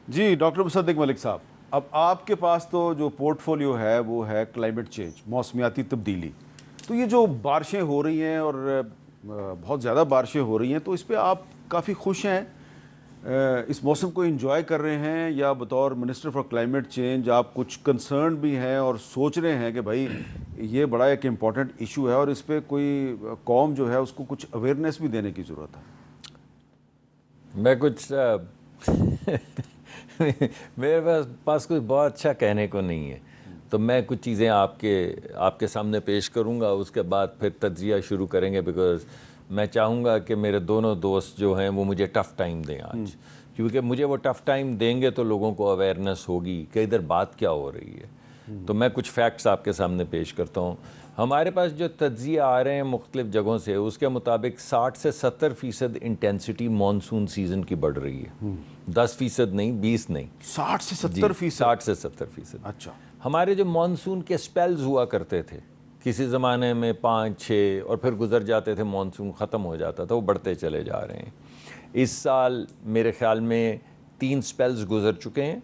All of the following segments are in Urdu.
جی ڈاکٹر مصدق ملک صاحب، اب آپ کے پاس تو جو پورٹ فولیو ہے وہ ہے کلائمیٹ چینج، موسمیاتی تبدیلی. تو یہ جو بارشیں ہو رہی ہیں اور بہت زیادہ بارشیں ہو رہی ہیں، تو اس پہ آپ کافی خوش ہیں، اس موسم کو انجوائے کر رہے ہیں، یا بطور منسٹر فار کلائمیٹ چینج آپ کچھ کنسرن بھی ہیں اور سوچ رہے ہیں کہ بھائی یہ بڑا ایک امپورٹنٹ ایشو ہے اور اس پہ کوئی قوم جو ہے اس کو کچھ اویئرنیس بھی دینے کی ضرورت ہے؟ میں کچھ میرے پاس کچھ بہت اچھا کہنے کو نہیں ہے، تو میں کچھ چیزیں آپ کے سامنے پیش کروں گا، اس کے بعد پھر تجزیہ شروع کریں گے، بیکاز میں چاہوں گا کہ میرے دونوں دوست جو ہیں وہ مجھے ٹف ٹائم دیں آج، کیونکہ مجھے وہ ٹف ٹائم دیں گے تو لوگوں کو اویئرنیس ہوگی کہ ادھر بات کیا ہو رہی ہے. تو میں کچھ فیکٹس آپ کے سامنے پیش کرتا ہوں. ہمارے پاس جو تجزیے آ رہے ہیں مختلف جگہوں سے، اس کے مطابق 60 سے 70% انٹینسٹی مانسون سیزن کی بڑھ رہی ہے. 10% نہیں، 20 نہیں، 60 سے 70%؟ 60 سے 70%. اچھا. ہمارے جو مانسون کے سپیلز ہوا کرتے تھے کسی زمانے میں 5-6 اور پھر گزر جاتے تھے، مانسون ختم ہو جاتا تھا، وہ بڑھتے چلے جا رہے ہیں. اس سال میرے خیال میں 3 سپیلز گزر چکے ہیں،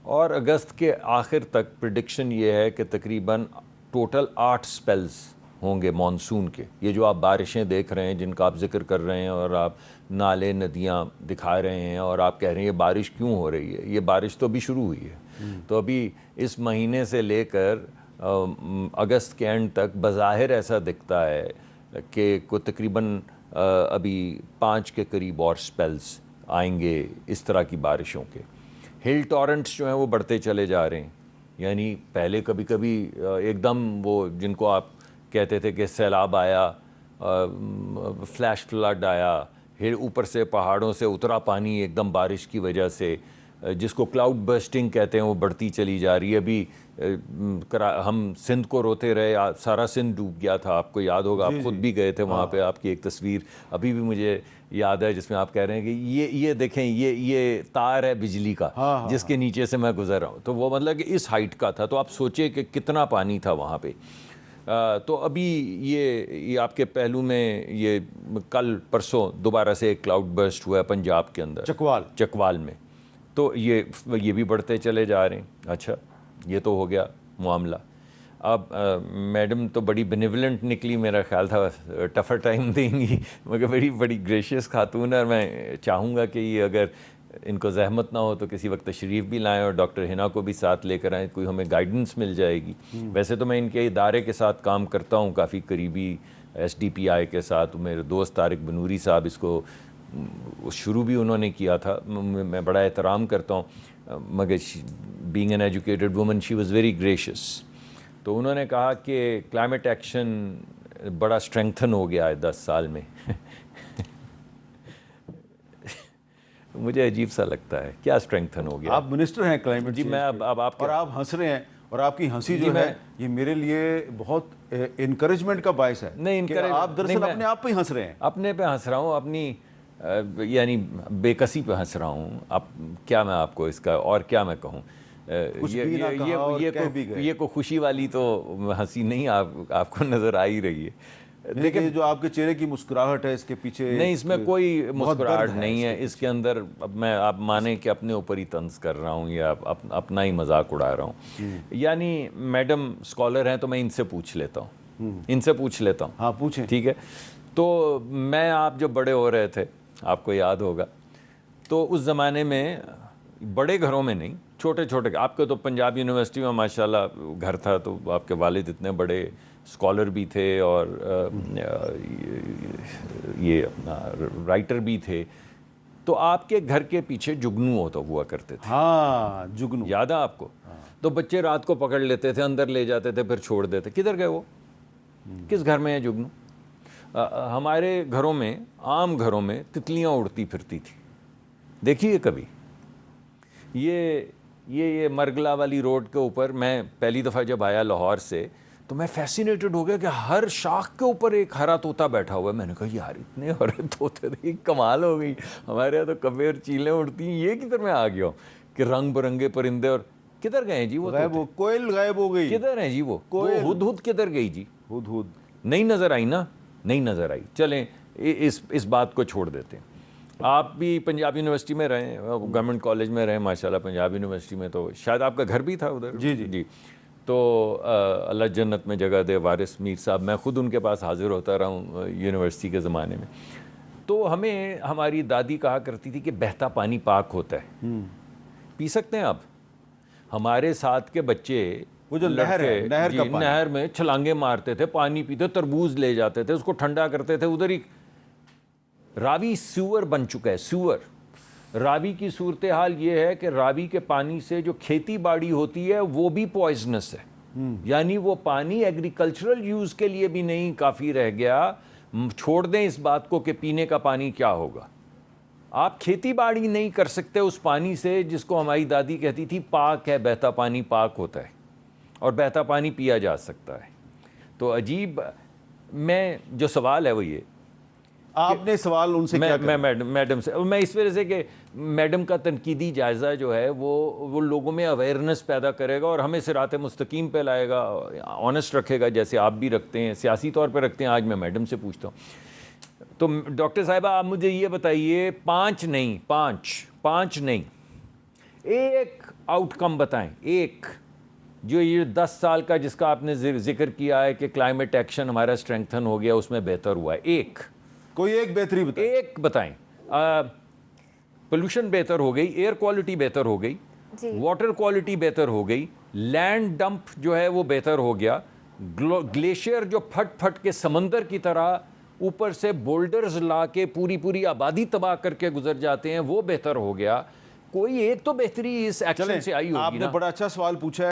اور اگست کے آخر تک پریڈکشن یہ ہے کہ تقریباً ٹوٹل 8 سپیلز ہوں گے مانسون کے. یہ جو آپ بارشیں دیکھ رہے ہیں، جن کا آپ ذکر کر رہے ہیں، اور آپ نالے ندیاں دکھا رہے ہیں، اور آپ کہہ رہے ہیں یہ بارش کیوں ہو رہی ہے، یہ بارش تو ابھی شروع ہوئی ہے. تو ابھی اس مہینے سے لے کر اگست کے اینڈ تک بظاہر ایسا دکھتا ہے کہ کوئی تقریباً ابھی 5 کے قریب اور سپیلز آئیں گے اس طرح کی بارشوں کے. ہل ٹورنٹس جو ہیں وہ بڑھتے چلے جا رہے ہیں، یعنی پہلے کبھی کبھی ایک دم وہ جن کو آپ کہتے تھے کہ سیلاب آیا، فلیش فلڈ آیا، پھر اوپر سے پہاڑوں سے اترا پانی ایک دم بارش کی وجہ سے، جس کو کلاؤڈ برسٹنگ کہتے ہیں، وہ بڑھتی چلی جا رہی ہے. ابھی ہم سندھ کو روتے رہے، سارا سندھ ڈوب گیا تھا، آپ کو یاد ہوگا، آپ خود بھی گئے تھے وہاں پہ. آپ کی ایک تصویر ابھی بھی مجھے یاد ہے جس میں آپ کہہ رہے ہیں کہ یہ دیکھیں، یہ تار ہے بجلی کا جس کے نیچے سے میں گزر رہا ہوں. تو وہ مطلب کہ اس ہائٹ کا تھا. تو آپ سوچیں کہ کتنا پانی تھا وہاں پہ. تو ابھی یہ آپ کے پہلو میں یہ کل پرسوں دوبارہ سے ایک کلاؤڈ برسٹ ہوا ہے پنجاب کے اندر، چکوال میں. تو یہ بھی بڑھتے چلے جا رہے ہیں. اچھا، یہ تو ہو گیا معاملہ. اب میڈم تو بڑی بینیولنٹ نکلی، میرا خیال تھا ٹفر ٹائم دیں گی، مگر بڑی گریشیس خاتون ہے، اور میں چاہوں گا کہ یہ اگر ان کو زحمت نہ ہو تو کسی وقت تشریف بھی لائیں اور ڈاکٹر ہنا کو بھی ساتھ لے کر آئیں، کوئی ہمیں گائیڈنس مل جائے گی. ویسے تو میں ان کے ادارے کے ساتھ کام کرتا ہوں کافی قریبی، SDPI کے ساتھ. میرے دوست طارق بنوری صاحب اس کو شروع بھی انہوں نے کیا تھا، میں بڑا احترام کرتا ہوں. مگر being an educated woman she was very gracious. تو انہوں نے کہا کہ کلائمیٹ ایکشن بڑا اسٹرینگتھن ہو گیا ہے 10 سال میں. مجھے عجیب سا لگتا ہے، کیا اسٹرینگتھن ہو گیا؟ آپ منسٹر ہیں کلائمیٹ جی، میں اب آپ اور آپ ہنس رہے ہیں، اور آپ کی ہنسی جو ہے یہ میرے لیے بہت انکریجمنٹ کا باعث ہے. نہیں، آپ دراصل اپنے آپ پہ ہی ہنس رہے ہیں. اپنے پہ ہنس رہا ہوں، اپنی یعنی بے کسی پہ ہنس رہا ہوں. اب کیا میں آپ کو اس کا اور کیا میں کہوں، یہ کو خوشی والی تو ہنسی نہیں آپ کو نظر آ ہی رہی ہے. لیکن جو آپ کے چہرے کی مسکراہٹ ہے، اس کے پیچھے نہیں، اس میں کوئی مسکراہٹ نہیں ہے. اس کے اندر اب میں آپ مانیں کہ اپنے اوپر ہی طنز کر رہا ہوں یا اپنا ہی مذاق اڑا رہا ہوں. یعنی میڈم اسکالر ہیں تو میں ان سے پوچھ لیتا ہوں. ہاں پوچھیں. ٹھیک ہے. تو میں آپ جو بڑے ہو رہے تھے، آپ کو یاد ہوگا، تو اس زمانے میں بڑے گھروں میں نہیں، چھوٹے چھوٹے، آپ کے تو پنجاب یونیورسٹی میں ماشاءاللہ گھر تھا، تو آپ کے والد اتنے بڑے اسکالر بھی تھے اور یہ اپنا رائٹر بھی تھے. تو آپ کے گھر کے پیچھے جگنو ہوا کرتے تھے. ہاں، جگنو یاد ہے آپ کو؟ تو بچے رات کو پکڑ لیتے تھے، اندر لے جاتے تھے، پھر چھوڑ دیتے. کدھر گئے وہ؟ کس گھر میں ہے جگنو؟ ہمارے گھروں میں، عام گھروں میں تتلیاں اڑتی پھرتی تھی، دیکھیے کبھی. یہ مرگلا والی روڈ کے اوپر میں پہلی دفعہ جب آیا لاہور سے تو میں فیسینیٹڈ ہو گیا کہ ہر شاخ کے اوپر ایک ہرا طوطا بیٹھا ہوا ہے. میں نے کہا یار اتنے ہرے طوطے تھے، کمال ہو گئی. ہمارے یہاں تو کبے اور چیلیں اڑتی ہیں، یہ کدھر میں آ گیا ہوں کہ رنگ برنگے پرندے. اور کدھر گئے جی وہ؟ کوئل غائب ہو گئی. کدھر ہیں جی وہ ہدہد کدھر گئی جی؟ ہدہد نہیں نظر آئی نا، نہیں نظر آئی. چلیں اس بات کو چھوڑ دیتے ہیں. آپ بھی پنجاب یونیورسٹی میں رہے ہیں, گورنمنٹ کالج میں رہے ہیں ماشاءاللہ. پنجاب یونیورسٹی میں تو شاید آپ کا گھر بھی تھا ادھر. جی جی جی. تو اللہ جنت میں جگہ دے وارث میر صاحب, میں خود ان کے پاس حاضر ہوتا رہا ہوں یونیورسٹی کے زمانے میں. تو ہمیں ہماری دادی کہا کرتی تھی کہ بہتا پانی پاک ہوتا ہے, پی سکتے ہیں آپ. ہمارے ساتھ کے بچے وہ جو نہر ہے, نہر کا پانی, نہر میں چھلانگے مارتے تھے, پانی پیتے, تربوز لے جاتے تھے, اس کو ٹھنڈا کرتے تھے. ادھر ہی راوی سیور بن چکا ہے, سیور. راوی کی صورتحال یہ ہے کہ راوی کے پانی سے جو کھیتی باڑی ہوتی ہے وہ بھی پوائزنس ہے. یعنی وہ پانی ایگریکلچرل یوز کے لیے بھی نہیں کافی رہ گیا. چھوڑ دیں اس بات کو کہ پینے کا پانی کیا ہوگا, آپ کھیتی باڑی نہیں کر سکتے اس پانی سے جس کو ہماری دادی کہتی تھی پاک ہے, بہتا پانی پاک ہوتا ہے اور بہتا پانی پیا جا سکتا ہے. تو عجیب, میں جو سوال ہے وہ یہ, آپ نے سوال ان سے کیا میں میڈم سے, میں اس وجہ سے کہ میڈم کا تنقیدی جائزہ جو ہے وہ لوگوں میں اویئرنیس پیدا کرے گا اور ہمیں صراط مستقیم پہ لائے گا, آنیسٹ رکھے گا جیسے آپ بھی رکھتے ہیں, سیاسی طور پہ رکھتے ہیں. آج میں میڈم سے پوچھتا ہوں. تو ڈاکٹر صاحبہ آپ مجھے یہ بتائیے, پانچ نہیں, ایک آؤٹ کم بتائیں, ایک جو یہ 10 سال کا جس کا آپ نے ذکر کیا ہے کہ کلائمیٹ ایکشن ہمارا اسٹرینگتھن ہو گیا, اس میں بہتر ہوا ہے. کوئی ایک بہتری بتائیں. ایک بتائیں. پولوشن بہتر ہو گئی, ایئر کوالٹی بہتر ہو گئی, واٹر کوالٹی بہتر ہو گئی, لینڈ ڈمپ جو ہے وہ بہتر ہو گیا, گلیشیئر جو پھٹ پھٹ کے سمندر کی طرح اوپر سے بولڈرز لا کے پوری آبادی تباہ کر کے گزر جاتے ہیں وہ بہتر ہو گیا. کوئی ایک تو بہتری اس ایکشن سے آئی ہوگی نا. آپ نے بڑا اچھا سوال پوچھا ہے.